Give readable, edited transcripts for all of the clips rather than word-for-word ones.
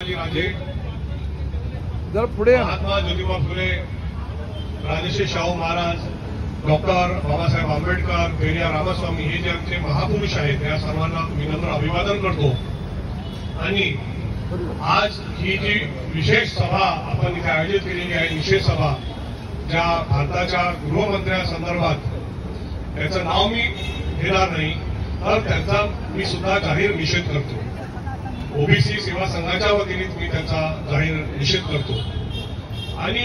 राजे जरा पुढे महात्मा ज्योतिबा फुले, राजश्री शाहू महाराज, डॉक्टर बाबासाहेब आंबेडकर, पेरियार रामास्वामी हे जे आमचे महापुरुष आहेत त्या सर्वांना विनम्र अभिवादन करतो। आणि आज ही जी विशेष सभा आपण इथे आयोजित केलेली आहे, विशेष सभा ज्या भारताच्या गृहमंत्र्यांसंदर्भात त्याचं नाव मी घेणार नाही, तर त्याचा मी सुद्धा जाहीर निषेध करतो। ओबीसी सेवा संघाच्या वतीने मी त्याचा जाहीर निषेध करतो। आणि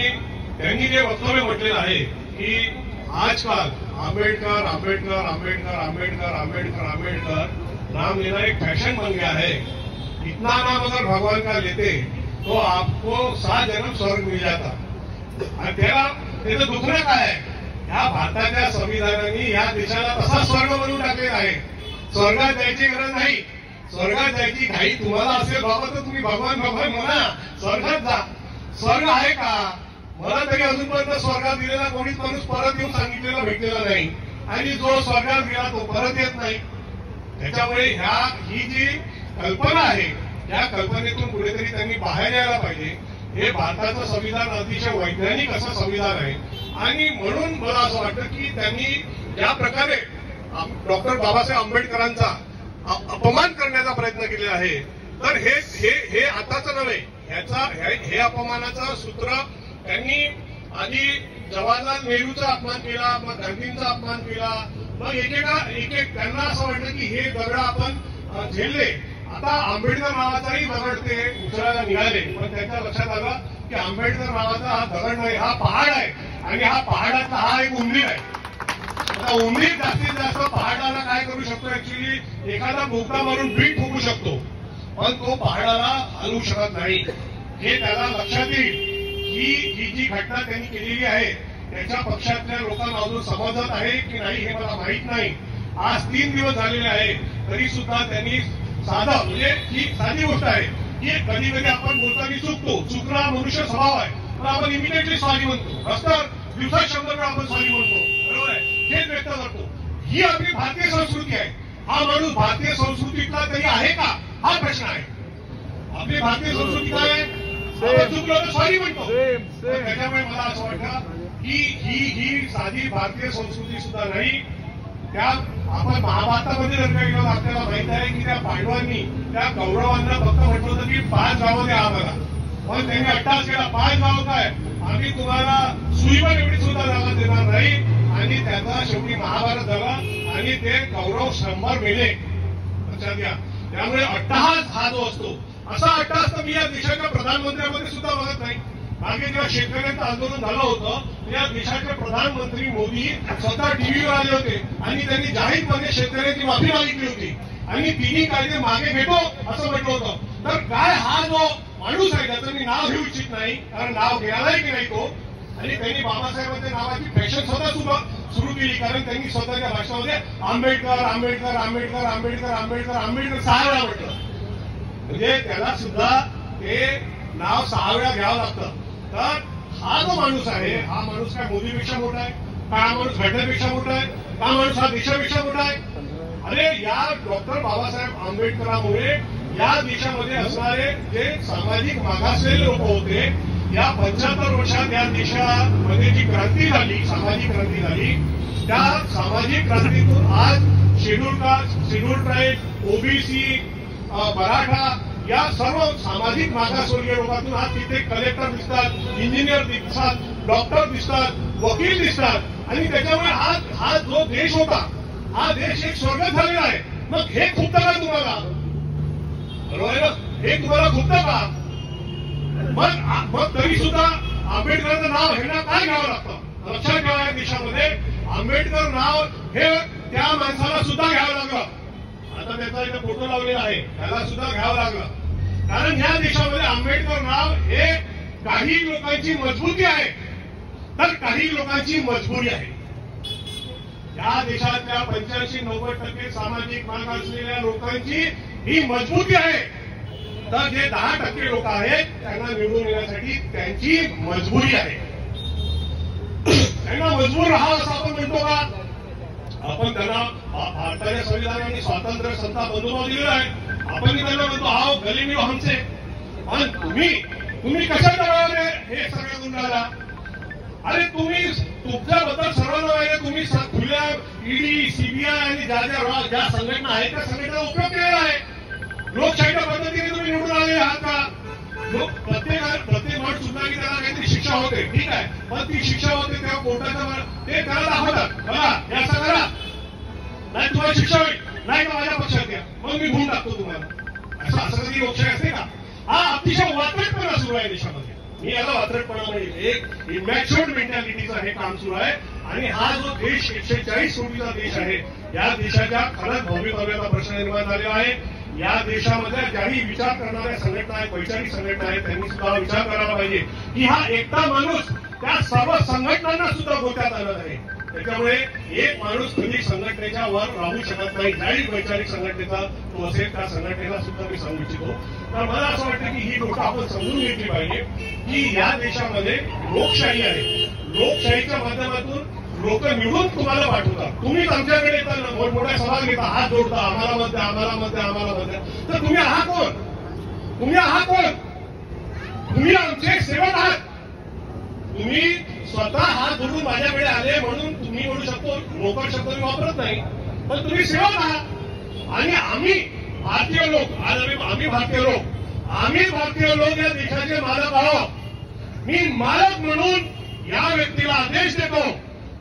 त्यांनी जे वक्तव्य म्हटलेलं आहे की आजकाल आंबेडकर आंबेडकर आंबेडकर आंबेडकर आंबेडकर आंबेडकर नाम लेना एक फैशन बन गया है। इतना नाम अगर भगवान का लेते तो आपको 7 जन्म स्वर्ग मिल जाता। आणि त्याचं दुखणं काय आहे, या भारताच्या संविधानाने या देशाला तसा स्वर्ग बनवून टाकलेला आहे। स्वर्गात जायची गरज नाही, स्वर्गात जायची घाई तुम्हाला असेल बाबा तर तुम्ही भगवान भगवान म्हणा, स्वर्गात जा। स्वर्ग आहे का? मला तरी अजूनपर्यंत स्वर्गात गेलेला कोणीच माणूस परत येऊन सांगितलेला भेटलेला नाही, आणि जो स्वर्गात गेला तो परत येत नाही। त्याच्यामुळे ही जी कल्पना आहे या कल्पनेतून कुठेतरी त्यांनी बाहेर यायला पाहिजे। हे भारताचं संविधान अतिशय वैज्ञानिक असं संविधान आहे, आणि म्हणून मला असं वाटतं की त्यांनी ज्या प्रकारे डॉक्टर बाबासाहेब आंबेडकरांचा अपमान करण्याचा प्रयत्न केलेला आहे, तर हे आताच नव्हे, हे अपमानाचं सूत्र त्यांनी आधी जवाहरलाल नेहरूचा अपमान केला, मग गांधींचा अपमान केला, मग एक त्यांना असं वाटलं की हे दगड आपण झेलले, आता आंबेडकर नावाचाही दगड ते उचलायला निघाले। पण त्यांच्या लक्षात आलं की आंबेडकर नावाचा हा दगड नाही, हा पहाड आहे, आणि हा पहाडाचा हा एक उंदीर आहे। आता उंदीर जास्तीत जास्त पहाडाला काय करू शकतो, ऍक्च्युली एखादा बोगदा मारून बीट फुकू शकतो, पण तो पहाडाला हलवू शकत नाही। हे त्याला लक्षात येईल ही जी घटना त्यांनी केलेली आहे त्याच्या पक्षातल्या लोकांना अजून समजत आहे की नाही हे मला माहीत नाही। आज 3 दिवस झालेले आहे तरी सुद्धा त्यांनी साधं म्हणजे ही साधी गोष्ट आहे की कधी कधी आपण बोलताना चुकतो, चुकणं मनुष्य स्वभाव आहे, पण आपण इमिडिएटली सॉरी म्हणतो, रस्त्यावर दिवसात 100 वेळा आपण सॉरी म्हणतो, बरोबर आहे, हेच व्यक्त करतो। ही आपली भारतीय संस्कृती आहे। हा माणूस भारतीय संस्कृतीतला तरी आहे का हा प्रश्न आहे। आपली भारतीय संस्कृती काय आहे, आपण चुकलो तर सॉरी म्हणतो। त्याच्यामुळे मला असं वाटतं की ही साधी भारतीय संस्कृती सुद्धा नाही। त्या आपण महाभारतामध्ये जर काही गेलो आपल्याला माहित आहे की त्या पांडवांनी त्या कौरवांना फक्त म्हटलं होतं की 5 गावं द्या आम्हाला, पण त्यांनी अट्टास केला 5 गावं काय, आम्ही तुम्हाला सुईवर एवढी सुद्धा जागा देणार नाही। आणि त्याचा शेवटी महाभारत झाला आणि ते कौरव 100 मेले, लक्षात घ्या। त्यामुळे अट्टहास हा जो असतो, असा अट्टहास तर मी या देशाच्या प्रधानमंत्र्यांमध्ये सुद्धा बघत नाही। मागे जेव्हा शेतकऱ्यांचं आंदोलन झालं होतं या देशाचे प्रधानमंत्री मोदी स्वतः टीव्हीवर आले होते आणि त्यांनी जाहीरपणे शेतकऱ्यांची माफी मागितली होती आणि तिन्ही कायदे मागे घेतो असं म्हटलं होतं। तर काय हा जो माणूस आहे त्याचं मी नाव घेऊ इच्छित नाही, कारण नाव घ्यायलाही की नाही तो, आणि त्यांनी बाबासाहेबांच्या नावाची फॅशन स्वतः सुरू केली, कारण त्यांनी स्वतःच्या भाषणामध्ये आंबेडकर आंबेडकर आंबेडकर आंबेडकर आंबेडकर आंबेडकर 6 वेळा म्हटलं, म्हणजे त्याला सुद्धा ते नाव 6 वेळा घ्यावं लागतं। तर हा जो माणूस आहे हा माणूस काय मोदीपेक्षा मोठा आहे का, हा माणूस घटनेपेक्षा मोठा आहे का, माणूस हा देशापेक्षा मोठा आहे? अरे या डॉक्टर बाबासाहेब आंबेडकरांमुळे या देशामध्ये असणारे जे सामाजिक मागासलेले लोक होते, या 75 वर्षात या देशामध्ये जी क्रांती झाली, सामाजिक क्रांती झाली, त्या सामाजिक क्रांतीतून आज schedule caste, schedule tribe, OBC, Maratha या सर्व सामाजिक मागासवर्गीय लोकांतून आज तिथे कलेक्टर दिसतात, इंजिनियर दिसतात, डॉक्टर दिसतात, वकील दिसतात, आणि त्याच्यामुळे हा जो देश होता हा देश एक स्वर्ग झालेला आहे। मग हे खुपतं का तुम्हाला? बरोबर आहे ना, हे तुम्हाला खुपतं का? मग तरी सुद्धा आंबेडकरांचं नाव ह्यांना काय घ्यावं लागतं? लक्षात ठेवा, या देशामध्ये आंबेडकर नाव हे त्या माणसाला सुद्धा घ्यावं लागलं। आता त्याचा इथे फोटो लावलेला आहे, त्याला सुद्धा घ्यावं लागलं, कारण या देशामध्ये आंबेडकर नाव हे काही लोकांची मजबूती आहे तर काही लोकांची मजबुरी आहे। या देशातल्या 85-90% सामाजिक मागास असलेल्या लोकांची ही मजबूती आहे, तर जे 10% लोक आहेत त्यांना निवडून येण्यासाठी त्यांची मजबुरी आहे। त्यांना मजबूर राहावं असं आपण म्हणतो का? आपण त्यांना भारताच्या संविधानाने स्वातंत्र्य संस्था बंधुभाव दिलेला आहे, आपण त्यांना म्हणतो आओ गली में हमसे, पण तुम्ही कशा दबावाने हे सगळं गुंडाला? अरे तुम्ही तुमच्याबद्दल सर्वांना माहिती, तुम्ही खुल्या ईडी, सीबीआय आणि ज्या संघटना आहेत त्या संघटनेचा उपयोग केलेला आहे. लोकशाहीच्या पद्धतीने तुम्ही निवडून आलेले आहात का? प्रत्येक मठ सुद्धा की त्याला काहीतरी शिक्षा होते, ठीक आहे, पण ती शिक्षा होते तेव्हा कोर्टाचा ते त्याला दाखवतात, बघा हे असं करा, नाही तुम्हाला शिक्षा होईल, नाही का माझ्या पक्षात या, मग मी भूल टाकतो तुम्हाला. असं कधी लोकशाही असते का? हा अतिशय वात्रटपणा सुरू आहे देशामध्ये. मी याला वात्रटपणा म्हणेल, एक इमॅच्युअर्ड मेंटॅलिटीचं हे काम सुरू आहे. आणि हा जो देश 140 कोटीचा देश आहे, या देशाच्या खरंच भवितव्याचा प्रश्न निर्माण झालेला आहे. या देशामध्ये ज्याही विचार करणाऱ्या संघटना आहेत, वैचारिक संघटना आहेत, त्यांनी सुद्धा विचार करायला पाहिजे की हा एकटा माणूस त्या सर्व संघटनांना सुद्धा गोत्यात आणत आहे. त्याच्यामुळे एक माणूस कधी संघटनेच्या वर राहू शकत नाही. ज्याही वैचारिक संघटनेचा तो असेल त्या संघटनेला सुद्धा मी सांगू इच्छितो. तर मला असं वाटतं की ही गोष्ट आपण समजून घेतली पाहिजे की या देशामध्ये लोकशाही आहे. लोकशाहीच्या माध्यमातून लोक निवडून तुम्हाला पाठवतात. तुम्हीच आमच्याकडे येतात, मोठमोठ्या सभा घेता, हात जोडता, आम्हाला मत द्या, आम्हाला मत द्या, आम्हाला मत द्या. तर तुम्ही आहात कोण? तुम्ही आहात कोण? तुम्ही आमचे सेवक आहात. तुम्ही स्वतः हात जोडून माझ्याकडे आले म्हणून तुम्ही म्हणू शकतो, नोकर शब्द मी वापरत नाही, पण तुम्ही सेवक आहात. आणि आम्ही भारतीय लोक, आज आम्ही भारतीय लोक या देशाचे मालक आहोत. मी मालक म्हणून या व्यक्तीला आदेश देतो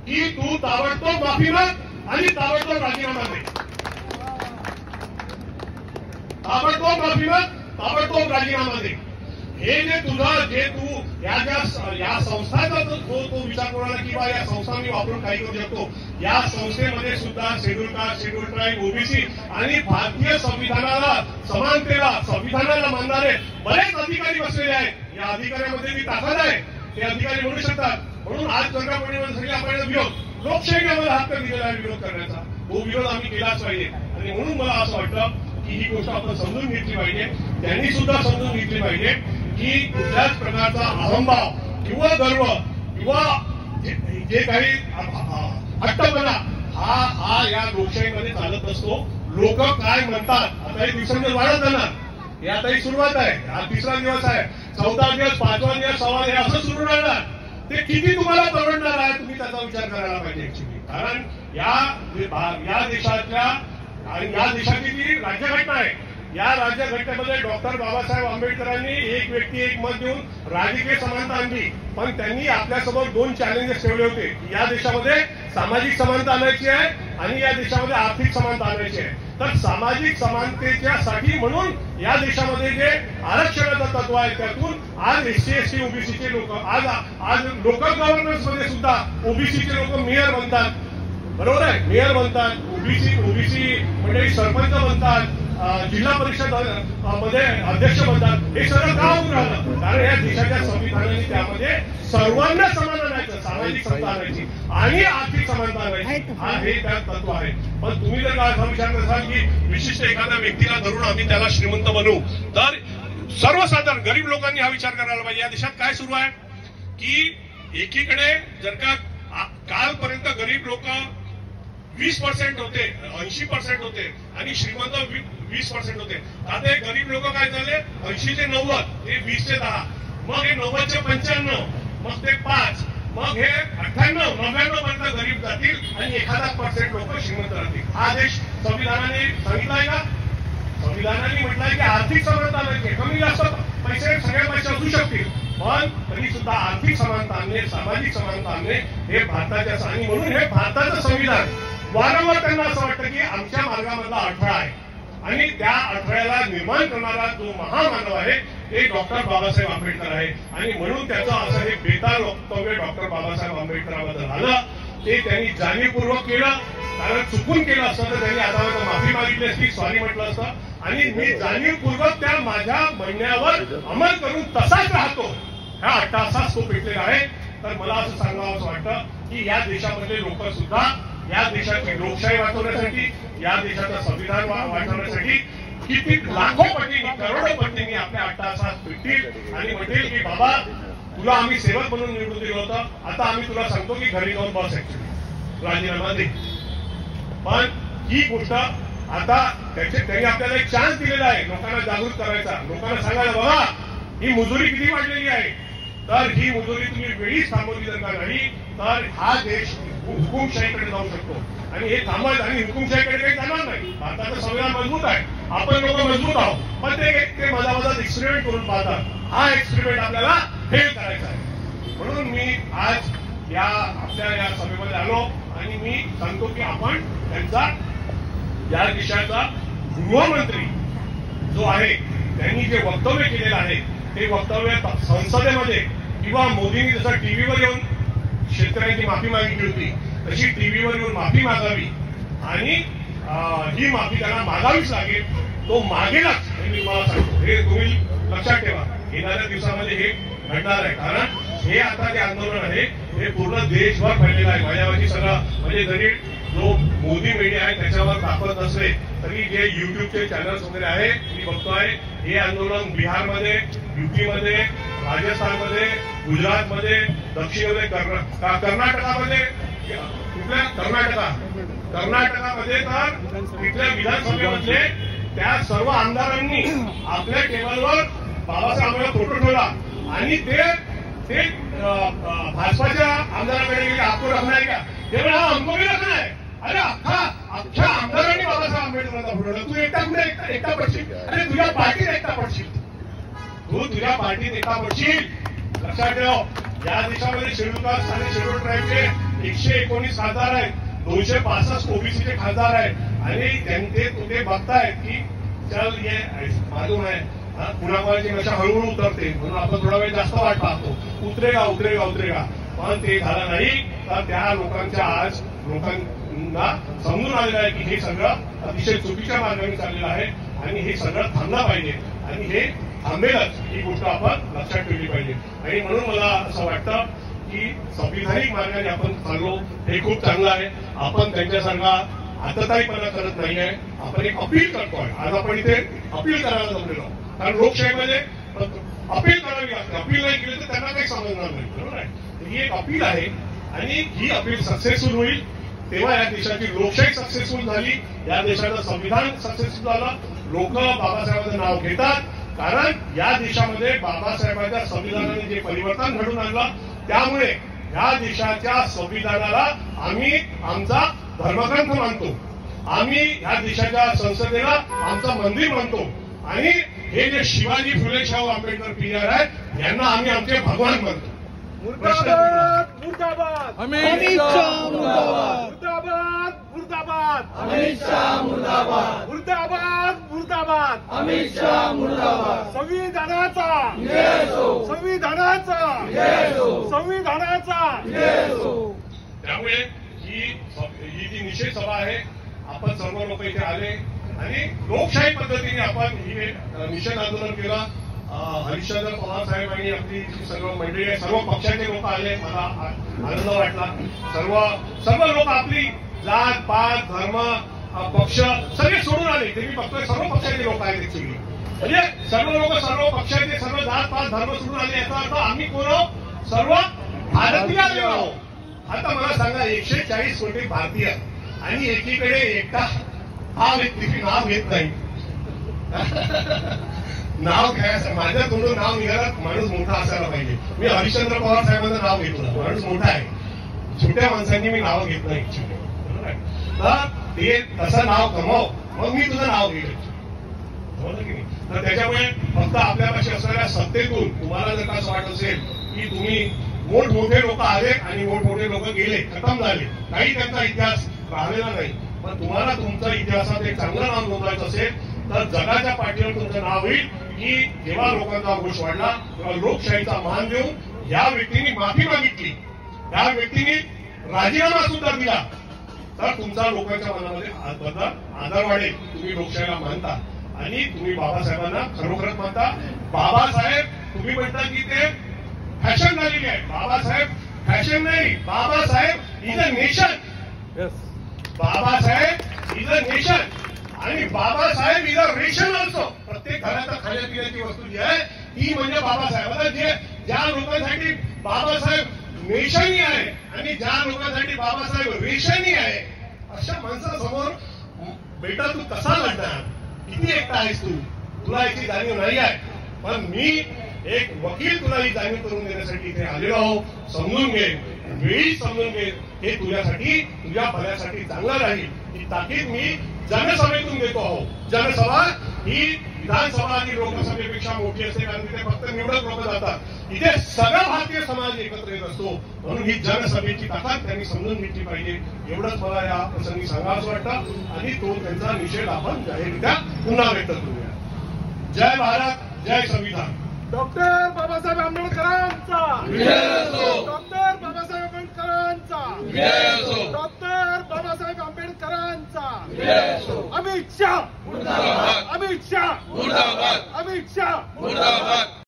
की तू ताबडतोब माफी माग आणि ताबडतोब राजीनामा दे. ताबडतोब माफी माग, ताबडतोब राजीनामा दे. हे जे तू या संस्थाचा तो विचार करायला की बा या संस्था मी वापरून काही करू शकतो. या संस्थेमध्ये सुद्धा schedule caste, schedule tribe, OBC आणि भारतीय संविधानाला, समानतेला, संविधानाला मानणारे बरेच अधिकारी बसलेले आहेत. या अधिकाऱ्यांमध्ये जी ताकद आहे ते अधिकारी म्हणू शकतात. म्हणून आज चंद्रपूर्णिमेसाठी आपण विरोध, लोकशाहीने आम्हाला हक्क दिलेला आहे विरोध करण्याचा, तो विरोध आम्ही केलाच पाहिजे. आणि म्हणून मला असं वाटतं की ही गोष्ट आपण समजून घेतली पाहिजे. त्यांनी सुद्धा समजून घेतली पाहिजे की कुठल्याच प्रकारचा अहंभाव किंवा गर्व किंवा जे काही हट्टपणा हा या लोकशाहीमध्ये चालत नसतो. लोक काय म्हणतात, आता हे दिवसांदिवस वाढत जाणार. हे आता ही सुरुवात आहे, हा 3रा दिवस आहे, 4था दिवस, 5वा दिवस, 6वा, हे असं सुरू राहणार. ते किती तुम्हाला परवडणार आहे तुम्ही त्याचा विचार करायला पाहिजे ऍक्च्युली. कारण या देशातल्या आणि या देशाची जी राज्यघटना आहे, या राज्यघटनेमध्ये डॉक्टर बाबासाहेब आंबेडकरांनी एक व्यक्ती एक मत देऊन राजकीय समानता आणली. पण त्यांनी आपल्यासमोर 2 चॅलेंजेस ठेवले होते. या देशामध्ये सामाजिक समानता आणायची आहे आणि या देशामध्ये आर्थिक समानता आणायची आहे. तर सामाजिक समानतेच्या साठी म्हणून या देशामध्ये जे आरक्षणाचं तत्व आहे त्यातून आज एससी, एसटी, ओबीसीचे लोक आज लोकल गव्हर्नन्स मध्ये सुद्धा ओबीसीचे लोक मेयर बनतात. बरोबर आहे, मेयर बनतात, ओबीसी म्हणजे सरपंच बनतात, जिल्हा परिषद मध्ये अध्यक्ष बनतात. हे सगळं का होऊन राहिलं? कारण या देशाच्या संविधानाने त्यामध्ये सर्वांना समान आणायचं, सामाजिक समता आणायची आणि आर्थिक समानता आणायची, हा हे त्यात तत्व आहे. पण तुम्ही जर का असा विचार कराल की विशिष्ट एखाद्या व्यक्तीला धरून आम्ही त्याला श्रीमंत बनवू, तर सर्वसाधारण गरीब लोकांनी हा विचार करायला पाहिजे. या देशात काय सुरू आहे की एकीकडे जर का कालपर्यंत गरीब लोक 20% होते, 80% होते आणि श्रीमंत 20% होते. आता हे गरीब लोक काय झाले, 80 ते 90, हे 20 ते 10, मग हे 90 ते 95, मग ते 5, मग हे 98, 99 पर्यंत गरीब जातील आणि 1% लोक श्रीमंत राहतील. हा देश संविधानाने सांगितलाय का? संविधानाने म्हटलंय की आर्थिक समानता आणायची, कमी जास्त पैसे सगळ्या पैसे असू शकतील, पण तरी सुद्धा आर्थिक समानता आणणे, सामाजिक समानता आणणे हे भारताच्या, आणि म्हणून हे भारताचं संविधान वारंवार त्यांना असं वाटतं की आमच्या मार्गामधला अडथळा आहे. आणि त्या अडथळ्याला निर्माण करणारा जो महामानव आहे ते डॉक्टर बाबासाहेब आंबेडकर आहे. आणि म्हणून त्याचं असं हे बेताल वक्तव्य डॉक्टर बाबासाहेब आंबेडकरांबद्दल आलं ते त्यांनी जाणीवपूर्वक केलं. कारण चुकून केलं असतं तर त्यांनी आता माफी मागितली असती, सॉरी म्हटलं असतं. आणि मी जाणीवपूर्वक त्या माझ्या म्हणण्यावर अंमल करून तसाच राहतो, ह्या अट्टासाच तो पेटलेला आहे. तर मला असं सांगावं असं वाटतं की या देशामधले लोक सुद्धा या देशाची लोकशाही वाचवण्यासाठी, या देशाचं संविधान वाचवण्यासाठी किती लाखो पटींनी, करोडो पटींनी आपल्या अट्टासात पेटतील आणि म्हणतील की बाबा तुला आम्ही सेवक म्हणून निवडून दिलं होतं, आता आम्ही तुला सांगतो की घरी जाऊन बस, ऍक्च्युली राजीनामा दे. पण ही गोष्ट आता त्यांनी आपल्याला एक चान्स दिलेला आहे लोकांना जागृत करायचा, लोकांना सांगायला बाबा ही मुजुरी किती वाढलेली आहे, तर ही मुजुरी तुम्ही वेळीच थांबवली जर का नाही तर हा देश हुकुमशाहीकडे जाऊ शकतो. आणि हे थांबत आणि हुकुमशाहीकडे काही जाणार नाही. भारताचं संविधान मजबूत आहे, आपण लोक मजबूत आहोत, पण ते मधामधात एक्सपेरिमेंट करून पाहतात. हा एक्सपेरिमेंट आपल्याला फेल करायचा आहे. म्हणून मी आज या सभेमध्ये आलो आणि मी सांगतो की आपण त्यांचा या देशाचा गृहमंत्री जो आहे त्यांनी जे वक्तव्य केलेलं आहे ते वक्तव्य संसदेमध्ये किंवा मोदींनी जसं टीव्हीवर येऊन शेतकऱ्यांची माफी मागितली होती तशी टीव्हीवर येऊन माफी मागावी आणि ही माफी त्यांना मागावीच लागेल. तो मागेलच हे मी तुम्हाला सांगतो. हे तुम्ही लक्षात ठेवा. येणाऱ्या दिवसामध्ये हे घडणार आहे. कारण हे आता जे आंदोलन आहे हे पूर्ण देशभर फैललेलं आहे. माझ्यावरची सगळं म्हणजे जरी जो मोदी मीडिया आहे त्याच्यावर दाखवत नसले तरी जे युट्यूबचे चॅनल्स वगैरे आहे मी बघतोय हे आंदोलन बिहारमध्ये, युपीमध्ये, राजस्थानमध्ये, गुजरातमध्ये, दक्षिणमध्ये, कर्नाटकामध्ये, कुठल्या कर्नाटकामध्ये तर तिथल्या विधानसभेमध्ये त्या सर्व आमदारांनी आपल्या टेबलवर बाबासाहेब आंबेडकर फोटो ठेवला आणि ते भाजपाच्या आमदारांकडे गेले. आपको रखना है का? ते म्हणा हमको भी रखना है. अरे अख्ख्या आमदारांनी बाबासाहेब आंबेडकरांचा फोटो ठेवला. तू एकटा पडशील. अरे तुझ्या पार्टीत एकटा पडशील. तू तुझ्या पार्टीत एकटा पडशील. लक्षात ठेव. या देशामध्ये शेड्यूल कास्ट आणि शेड्यूल ट्राईबचे 119 खासदार आहेत, 265 ओबीसीचे खासदार आहेत आणि ते बघतायत की चल ये मालूम आहे पुण्याची नशा हळूहळू उतरते म्हणून आपण थोडा वेळ जास्त वाट पाहतो. उतरेगा पण ते झालं नाही. तर त्या लोकांच्या आज लोकांना समजून आलेलं आहे की हे सगळं अतिशय चुकीच्या मार्गाने चाललेलं आहे आणि हे सगळं थांबलं पाहिजे आणि हे थांबेलच ही गोष्ट आपण लक्षात ठेवली पाहिजे. आणि म्हणून मला असं वाटतं की संविधानिक मार्गाने आपण चाललो हे खूप चांगलं आहे. आपण त्यांच्यासारखा आतताईपणा करत नाहीये. आपण एक अपील करतोय. आज आपण इथे अपील करायला जमलेलो कारण लोकशाहीमध्ये अपील करावी लागते. अपील नाही केली तर त्यांना काही समजणार नाही. बरोबर आहे. ही एक अपील आहे आणि ही अपील सक्सेसफुल होईल तेव्हा या देशाची लोकशाही सक्सेसफुल झाली, या देशाचं संविधान सक्सेसफुल झालं. लोक बाबासाहेबांचं नाव घेतात कारण या देशामध्ये बाबासाहेबांच्या संविधानाने जे परिवर्तन घडून आणलं त्यामुळे या देशाच्या संविधानाला आम्ही आमचा धर्मग्रंथ मानतो. आम्ही या देशाच्या संसदेला आमचं मंदिर मानतो आणि हे जे शिवाजी फुले शाहू आंबेडकर पीआर आहेत यांना आम्ही आमचे भगवान मानतो. मुर्दाबाद मुर्दाबाद अमित शाह मुर्दाबाद मुर्दाबाद मुर्दाबाद अमित शाह मुर्दाबाद मुर्दाबाद मुर्दाबाद अमित शाह मुर्दाबाद संविधानाचा जय हो संविधानाचा जय हो संविधानाचा जय हो. त्यामुळे ही जी निषेध सभा आहे आपण सर्व लोक इथे आले आणि लोकशाही पद्धतीने आपण ही निषेध आंदोलन केलं. हरिश्चंद्र पवार साहेब आणि आपली सर्व मंडळी आहे, सर्व पक्षाचे लोक आले. मला आनंद वाटला. सर्व लोक आपली जात पात धर्म पक्ष सगळे सोडून आले. ते मी बघतोय सर्व पक्षाचे लोक आहेत ऍक्च्युअली. म्हणजे सर्व लोक सर्व पक्षाचे सर्व जात पात धर्म सोडून आले. याचा अर्थ आम्ही कोण आहोत? सर्व भारतीय आलेलो आहोत. आता मला सांगा 140 कोटी भारतीय आणि एकीकडे एकटा हा व्यक्ती नाव घेत नाही. नाव घ्यायचं माझ्या तोंडून नाव निघालं माणूस मोठा असायला पाहिजे. मी हरिश्चंद्र पवार साहेबांचं नाव घेतलं माणूस मोठा आहे. छोट्या माणसांनी मी नाव घेत नाही. बरोबर आहे. तर ते तसं नाव कमव मग मी तुझं नाव घेईल. बरोबर की नाही. तर त्याच्यामुळे फक्त आपल्यापाशी असणाऱ्या सत्तेतून तुम्हाला जर का असं वाटत असेल की तुम्ही मोठमोठे लोक आले आणि मोठमोठे लोक गेले खतम झाले काही त्यांचा इतिहास राहिलेला नाही. पण तुम्हाला तुमचा इतिहासात एक चांगलं नाव नोंदवायचं असेल तर जगाच्या पाठीवर तुमचं नाव होईल की जेव्हा लोकांचा आक्रोश वाढला तेव्हा लोकशाहीचा मान देऊन या व्यक्तींनी माफी मागितली, त्या व्यक्तींनी राजीनामा सुद्धा दिला तर तुमचा लोकांच्या मनामध्ये आदर वाढेल. तुम्ही लोकशाहीला मानता आणि तुम्ही बाबासाहेबांना खरोखरच मानता. बाबासाहेब तुम्ही म्हणता की ते फॅशन झालेली आहे. बाबासाहेब फॅशन नाही. Babasaheb is a nation. Babasaheb is a nation आणि Babasaheb is a ration also. प्रत्येक घरात खाण्यापिण्याची वस्तू जी आहे ती म्हणजे बाबासाहेब. आता ज्या लोकांसाठी बाबासाहेब नेशनही आहे आणि ज्या लोकांसाठी बाबासाहेब रेशनही आहे अशा माणसासमोर बेटा तू कसा लढणार? किती एकटा आहेस तू? तुला याची जाणीव नाही आहे. पण मी एक वकील तुला ही जाणीव करून देण्यासाठी इथे आलेलो आहोत. समजून घे, वेळी समजून घे, हे तुझ्यासाठी तुझ्या भल्यासाठी चांगलं राहील ही ताकीद मी जनसभेतून देतो आहोत. जनसभा ही विधानसभा आणि लोकसभेपेक्षा मोठी असते, कारण तिथे फक्त निवडक लोक जातात. इथे सगळा भारतीय समाज एकत्र येत असतो. म्हणून ही जनसभेची ताकद त्यांनी समजून घेतली पाहिजे. एवढंच मला या प्रसंगी सांगावंसं वाटतं आणि तो त्यांचा निषेध आपण जाहीररित्या पुन्हा व्यक्त करूया. जय भारत, जय संविधान. डॉक्टर बाबासाहेब आंबेडकरांचा विजय असो. डॉक्टर बाबासाहेब आंबेडकरांचा विजय असो. डॉक्टर बाबासाहेब आंबेडकरांचा विजय असो. अमित शाह मुर्दाबाद. अमित शाह मुर्दाबाद. अमित शाह मुर्दाबाद.